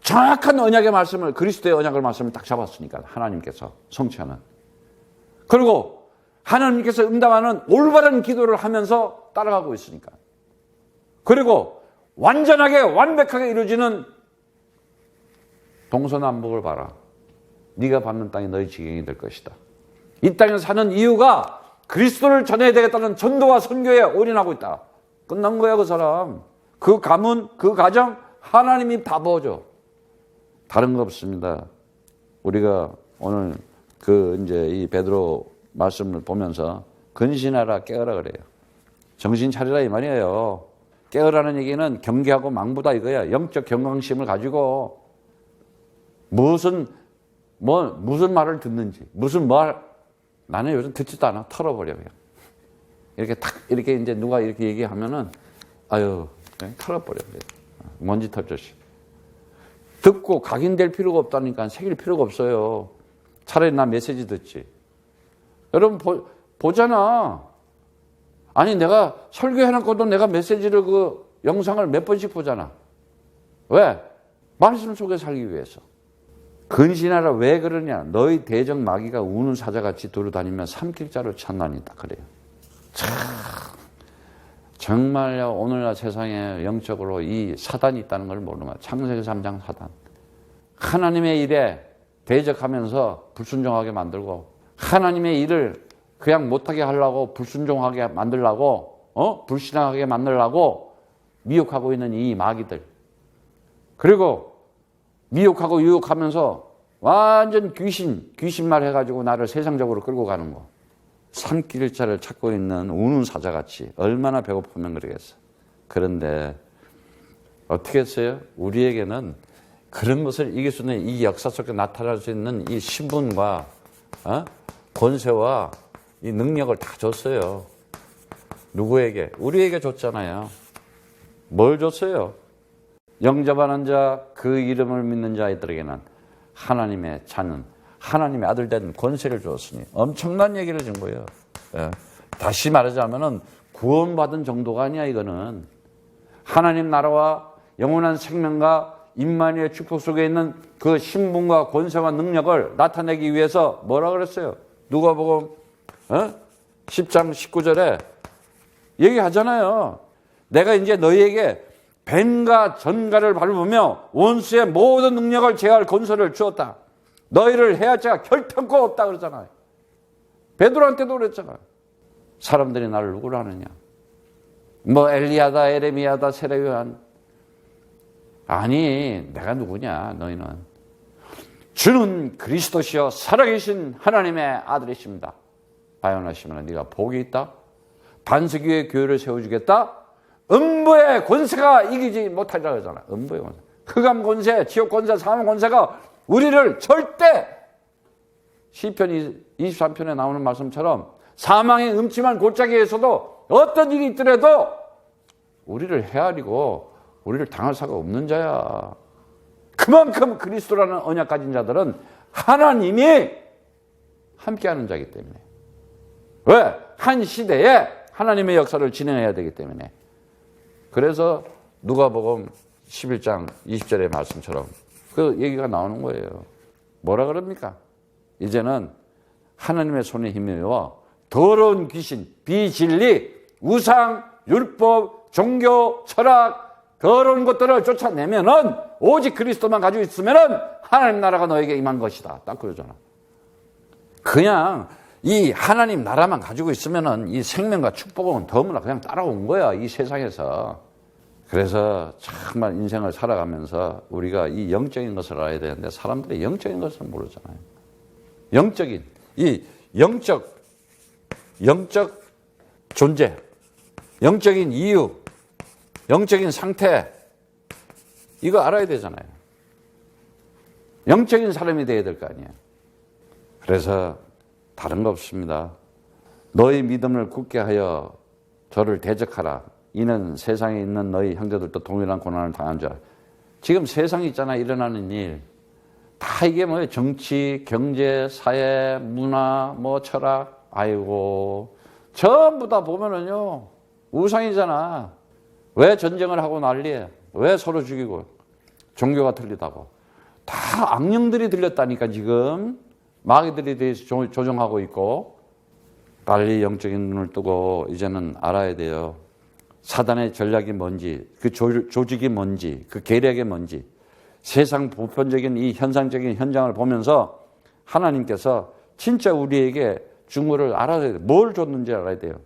Speaker 1: 정확한 언약의 말씀을 그리스도의 언약의 말씀을 딱 잡았으니까 하나님께서 성취하는. 그리고 하나님께서 응답하는 올바른 기도를 하면서 따라가고 있으니까. 그리고 완전하게 완벽하게 이루어지는 동서남북을 봐라. 네가 밟는 땅이 너희 지경이 될 것이다. 이 땅에 사는 이유가 그리스도를 전해야 되겠다는 전도와 선교에 올인하고 있다. 끝난 거야 그 사람. 그 가문, 그 가정 하나님이 다 부어줘. 다른 거 없습니다. 우리가 오늘 이제 이 베드로 말씀을 보면서 근신하라 깨어라 그래요. 정신 차리라 이 말이에요. 깨어라는 얘기는 경계하고 망부다 이거야. 영적 경각심을 가지고 무슨 말을 듣는지 나는 요즘 듣지도 않아. 털어버려 그냥. 이렇게 이제 누가 이렇게 얘기하면은 아유 그냥 털어버려. 먼지 털듯이. 듣고 각인될 필요가 없다니까 새길 필요가 없어요. 차라리 나 메시지 듣지. 여러분 보잖아. 아니 내가 설교해놓고도 내가 메시지를 그 영상을 몇 번씩 보잖아. 왜? 말씀 속에 살기 위해서. 근신하라 왜 그러냐. 너희 대적 마귀가 우는 사자같이 두루다니며 삼킬 자를 찾나니다. 그래요. 참 정말요 오늘날 세상에 영적으로 이 사단이 있다는 걸 모르는 거야. 창세기 3장 사단. 하나님의 일에 대적하면서 불순종하게 만들고 하나님의 일을 그냥 못하게 하려고 불순종하게 만들려고 불신하게 만들려고 미혹하고 있는 이 마귀들. 그리고 미혹하고 유혹하면서 완전 귀신말 해가지고 나를 세상적으로 끌고 가는 거. 삼킬 자를 찾고 있는 우는 사자같이 얼마나 배고프면 그러겠어. 그런데 어떻게 했어요? 우리에게는 그런 것을 이길 수 있는 이 역사 속에 나타날 수 있는 이 신분과 권세와 이 능력을 다 줬어요. 누구에게? 우리에게 줬잖아요. 뭘 줬어요? 영접하는 자, 그 이름을 믿는 자들에게는 하나님의 자는 하나님의 아들 된 권세를 주었으니 엄청난 얘기를 준 거예요. 다시 말하자면은 구원받은 정도가 아니야 이거는. 하나님 나라와 영원한 생명과 임마누엘 축복 속에 있는 그 신분과 권세와 능력을 나타내기 위해서 뭐라 그랬어요? 누가복음 10장 19절에 얘기하잖아요. 내가 이제 너희에게 뱀과 전갈을 밟으며 원수의 모든 능력을 제어할 권세를 주었다. 너희를 해할 자가 결탄코 없다 그러잖아요. 베드로한테도 그랬잖아요. 사람들이 나를 누구로 하느냐. 뭐 엘리야다 에레미야다 세례요한. 아니 내가 누구냐 너희는. 주는 그리스도시여 살아계신 하나님의 아들이십니다. 바요나시면 네가 복이 있다. 반석 위에 교회를 세워주겠다. 음부의 권세가 이기지 못하리라 그러잖아. 음부의 권세. 흑암 권세, 지옥 권세, 사망 권세가 우리를 절대 시편 23편에 나오는 말씀처럼 사망의 음침한 골짜기에서도 어떤 일이 있더라도 우리를 헤아리고 우리를 당할 사가 없는 자야. 그만큼 그리스도라는 언약 가진 자들은 하나님이 함께하는 자이기 때문에. 왜? 한 시대에 하나님의 역사를 진행해야 되기 때문에. 그래서 누가복음 11장 20절의 말씀처럼 그 얘기가 나오는 거예요. 뭐라 그럽니까? 이제는 하나님의 손에 힘입어 더러운 귀신, 비진리, 우상, 율법, 종교, 철학, 더러운 것들을 쫓아내면은 오직 그리스도만 가지고 있으면은 하나님 나라가 너에게 임한 것이다. 딱 그러잖아. 그냥 이 하나님 나라만 가지고 있으면은 이 생명과 축복은 너무나 그냥 따라온 거야, 이 세상에서. 그래서 정말 인생을 살아가면서 우리가 이 영적인 것을 알아야 되는데 사람들이 영적인 것을 모르잖아요. 영적인, 이 영적 존재, 영적인 이유, 영적인 상태, 이거 알아야 되잖아요. 영적인 사람이 돼야 될 거 아니에요. 그래서 다른 거 없습니다. 너희 믿음을 굳게 하여 저를 대적하라. 이는 세상에 있는 너희 형제들도 동일한 고난을 당한 줄 알아. 지금 세상에 있잖아, 일어나는 일. 다 이게 뭐예요? 정치, 경제, 사회, 문화, 뭐 철학. 아이고, 전부 다 보면은요, 우상이잖아. 왜 전쟁을 하고 난리해? 왜 서로 죽이고? 종교가 틀리다고. 다 악령들이 들렸다니까, 지금. 마귀들이 대해서 조종하고 있고. 빨리 영적인 눈을 뜨고 이제는 알아야 돼요. 사단의 전략이 뭔지, 그 조직이 뭔지, 그 계략이 뭔지, 세상 보편적인 이 현상적인 현장을 보면서 하나님께서 진짜 우리에게 준 거를 알아야 돼요. 뭘 줬는지 알아야 돼요.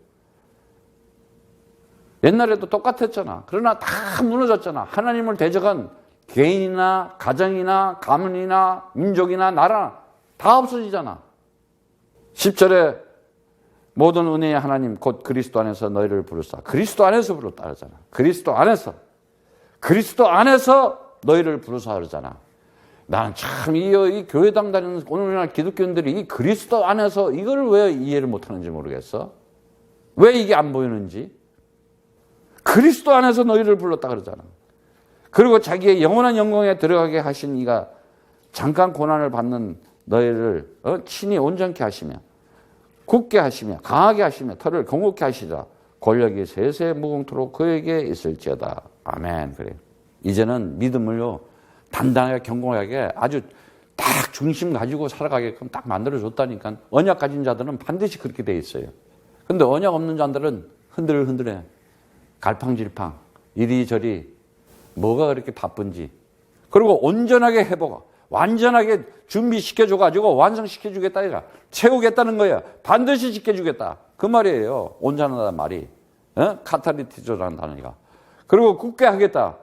Speaker 1: 옛날에도 똑같았잖아. 그러나 다 무너졌잖아. 하나님을 대적한 개인이나 가정이나 가문이나 민족이나 나라 다 없어지잖아. 10절에 모든 은혜의 하나님 곧 그리스도 안에서 너희를 부르사. 그리스도 안에서 부르다 그러잖아. 그리스도 안에서 너희를 부르사 그러잖아. 나는 참 이 교회당 다니는 오늘날 기독교인들이 이 그리스도 안에서 이걸 왜 이해를 못하는지 모르겠어. 왜 이게 안 보이는지. 그리스도 안에서 너희를 불렀다 그러잖아. 그리고 자기의 영원한 영광에 들어가게 하신 이가 잠깐 고난을 받는 너희를 친히 온전케 하시며 굳게 하시며 강하게 하시며 털을 경고케 하시자. 권력이 세세 무궁토록 그에게 있을지어다. 아멘. 그래. 이제는 믿음을요 단단하게 견고하게 아주 딱 중심 가지고 살아가게끔 딱 만들어줬다니까. 언약 가진 자들은 반드시 그렇게 돼 있어요. 근데 언약 없는 자들은 흔들흔들해. 갈팡질팡 이리저리 뭐가 그렇게 바쁜지. 그리고 온전하게 해보고 완전하게 준비시켜줘가지고 완성시켜주겠다 이가 채우겠다는 거예요. 반드시 지켜주겠다 그 말이에요. 온전하다는 말이. 카타리티조라는 단어가. 그리고 굳게 하겠다.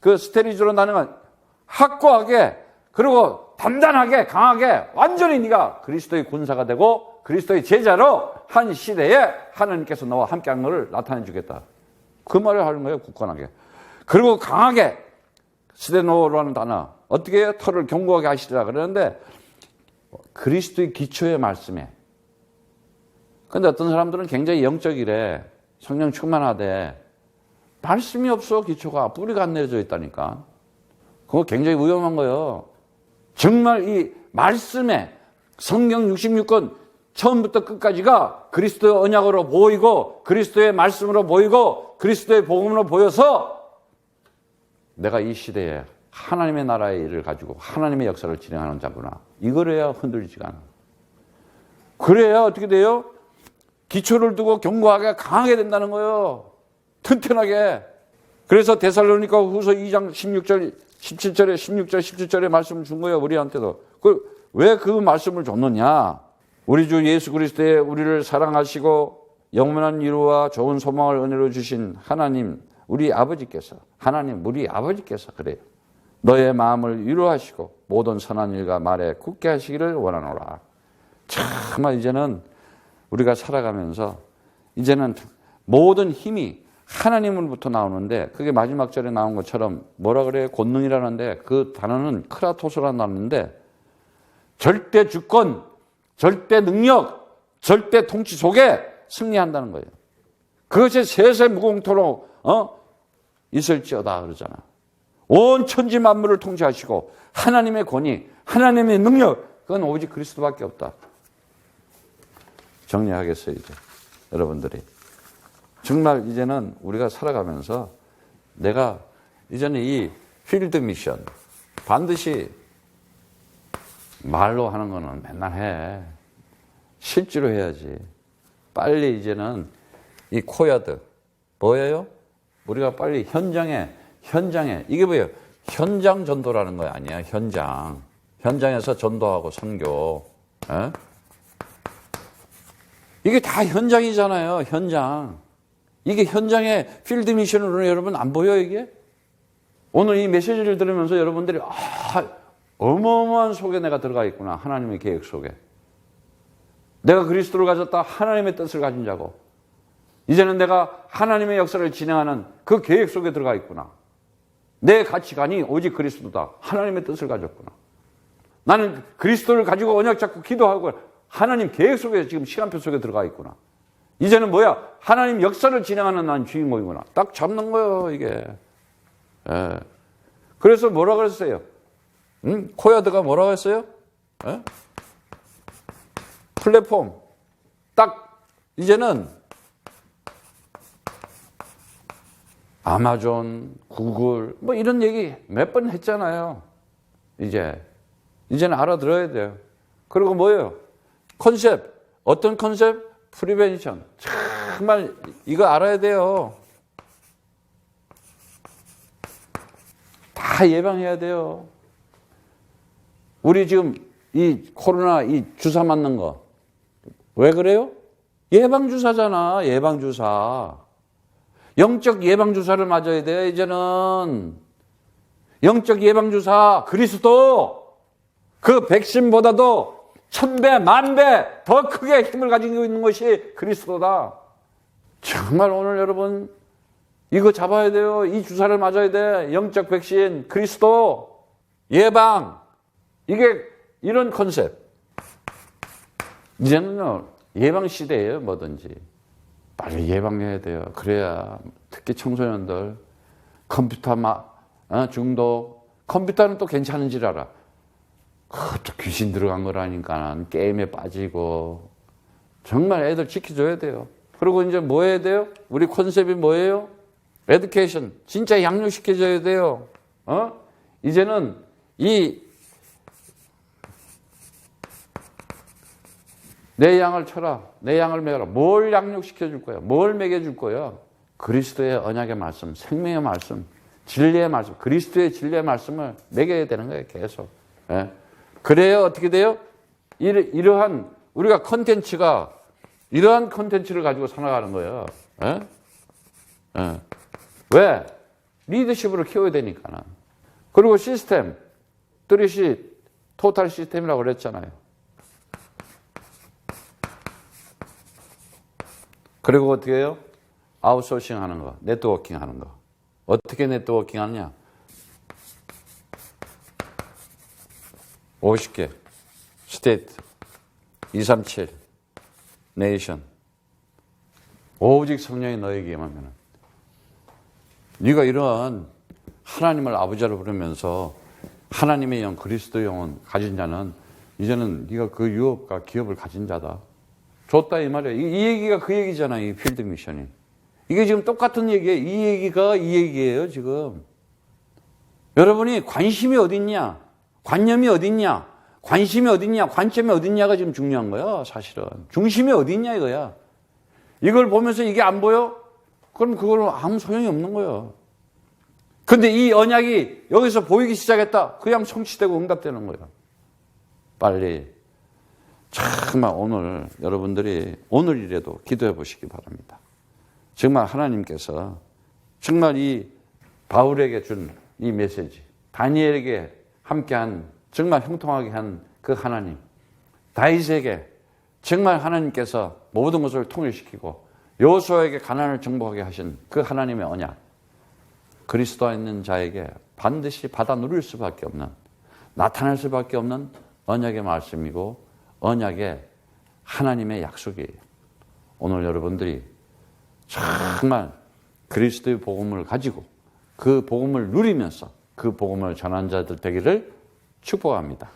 Speaker 1: 그 스테리조라는 단어가 확고하게 그리고 단단하게 강하게 완전히 네가 그리스도의 군사가 되고 그리스도의 제자로 한 시대에 하나님께서 너와 함께한 것을 나타내 주겠다. 그 말을 하는 거예요. 굳건하게. 그리고 강하게 스테노라는 단어 어떻게 해요? 털을 견고하게 하시리라 그러는데 그리스도의 기초의 말씀에. 그런데 어떤 사람들은 굉장히 영적이래. 성령 충만하대. 말씀이 없어. 기초가 뿌리가 안 내려져 있다니까. 그거 굉장히 위험한 거예요. 정말 이 말씀에 성경 66권 처음부터 끝까지가 그리스도의 언약으로 보이고 그리스도의 말씀으로 보이고 그리스도의 복음으로 보여서 내가 이 시대에 하나님의 나라의 일을 가지고 하나님의 역사를 진행하는 자구나. 이거래야 흔들리지가 않아. 그래야 어떻게 돼요? 기초를 두고 견고하게 강하게 된다는 거예요. 튼튼하게. 그래서 데살로니가 후서 2장 16절, 17절에 16절, 17절에 말씀을 준 거예요. 우리한테도. 왜 그 말씀을 줬느냐? 우리 주 예수 그리스도의 우리를 사랑하시고 영원한 위로와 좋은 소망을 은혜로 주신 하나님, 우리 아버지께서, 하나님, 우리 아버지께서 그래요. 너의 마음을 위로하시고 모든 선한 일과 말에 굳게 하시기를 원하노라. 정말 이제는 우리가 살아가면서 이제는 모든 힘이 하나님으로부터 나오는데 그게 마지막 절에 나온 것처럼 뭐라 그래요? 권능이라는데 그 단어는 크라토스라는 단어인데 절대 주권, 절대 능력, 절대 통치 속에 승리한다는 거예요. 그것이 세세 무궁토록 있을지어다 그러잖아. 온 천지 만물을 통치하시고 하나님의 권위, 하나님의 능력 그건 오직 그리스도밖에 없다. 정리하겠어요 이제 여러분들이. 정말 이제는 우리가 살아가면서 내가 이제는 이 필드 미션 반드시 말로 하는 거는 맨날 해. 실제로 해야지. 빨리 이제는 이 코야드 뭐예요? 우리가 빨리 현장에 이게 뭐예요? 현장 전도라는 거 아니야. 현장에서 전도하고 선교. 에? 이게 다 현장이잖아요. 현장. 이게 현장의 필드 미션으로 여러분 안 보여 이게? 오늘 이 메시지를 들으면서 여러분들이 어마어마한 속에 내가 들어가 있구나. 하나님의 계획 속에. 내가 그리스도를 가졌다. 하나님의 뜻을 가진 자고. 이제는 내가 하나님의 역사를 진행하는 그 계획 속에 들어가 있구나. 내 가치관이 오직 그리스도다. 하나님의 뜻을 가졌구나. 나는 그리스도를 가지고 언약 잡고 기도하고 하나님 계획 속에 지금 시간표 속에 들어가 있구나. 이제는 뭐야? 하나님 역사를 진행하는 난 주인공이구나. 딱 잡는 거예요, 이게. 예. 그래서 뭐라 그랬어요? 코야드가 뭐라고 했어요? 예? 플랫폼. 딱, 이제는 아마존, 구글, 뭐 이런 얘기 몇 번 했잖아요. 이제는 알아들어야 돼요. 그리고 뭐예요? 컨셉. 어떤 컨셉? 프리벤션. 정말 이거 알아야 돼요. 다 예방해야 돼요. 우리 지금 이 코로나 이 주사 맞는 거. 왜 그래요? 예방주사잖아. 예방주사. 영적 예방주사를 맞아야 돼. 이제는. 영적 예방주사 그리스도. 그 백신보다도 1000배, 10,000배 더 크게 힘을 가지고 있는 것이 그리스도다. 정말 오늘 여러분 이거 잡아야 돼요. 이 주사를 맞아야 돼. 영적 백신, 그리스도, 예방. 이게 이런 컨셉. 이제는요, 예방 시대예요, 뭐든지. 빨리 예방해야 돼요. 그래야 특히 청소년들 컴퓨터 중독. 컴퓨터는 또 괜찮은 줄 알아. 또 귀신 들어간 거라니까 게임에 빠지고. 정말 애들 지켜줘야 돼요. 그리고 이제 뭐 해야 돼요? 우리 컨셉이 뭐예요? 에듀케이션. 진짜 양육시켜줘야 돼요. 이제는 내 양을 쳐라. 내 양을 먹여라. 뭘 양육시켜줄 거야? 뭘 먹여줄 거야? 그리스도의 언약의 말씀, 생명의 말씀, 진리의 말씀, 그리스도의 진리의 말씀을 먹여야 되는 거예요. 계속. 예? 그래야 어떻게 돼요? 이러한 우리가 이러한 컨텐츠를 가지고 살아가는 거예요. 예? 예. 왜? 리더십으로 키워야 되니까는. 그리고 시스템, 3C 토탈 시스템이라고 그랬잖아요. 그리고 어떻게 해요? 아웃소싱 하는 거, 네트워킹 하는 거. 어떻게 네트워킹 하느냐? 50개, 스테이트, 237, 네이션. 오직 성령이 너에게 임하면 네가 이러한 하나님을 아버지로 부르면서 하나님의 영, 그리스도 영혼 가진 자는 이제는 네가 그 유업과 기업을 가진 자다. 좋다 이 말이야. 이 얘기가 그 얘기잖아. 이 필드 미션이. 이게 지금 똑같은 얘기예요. 이 얘기가 이 얘기예요. 지금. 여러분이 관심이 어딨냐? 관념이 어딨냐? 관심이 어딨냐? 관점이 어딨냐가 지금 중요한 거야. 사실은. 중심이 어딨냐 이거야. 이걸 보면서 이게 안 보여? 그럼 그거는 아무 소용이 없는 거예요. 근데 이 언약이 여기서 보이기 시작했다. 그냥 성취되고 응답되는 거예요. 빨리. 정말 오늘 여러분들이 오늘이라도 기도해 보시기 바랍니다. 정말 하나님께서 정말 이 바울에게 준 이 메시지, 다니엘에게 함께한 정말 형통하게 한 그 하나님, 다윗에게 정말 하나님께서 모든 것을 통일시키고 여호수아에게 가나안을 정복하게 하신 그 하나님의 언약, 그리스도에 있는 자에게 반드시 받아 누릴 수밖에 없는, 나타날 수밖에 없는 언약의 말씀이고 언약의 하나님의 약속이에요. 오늘 여러분들이 정말 그리스도의 복음을 가지고 그 복음을 누리면서 그 복음을 전한 자들 되기를 축복합니다.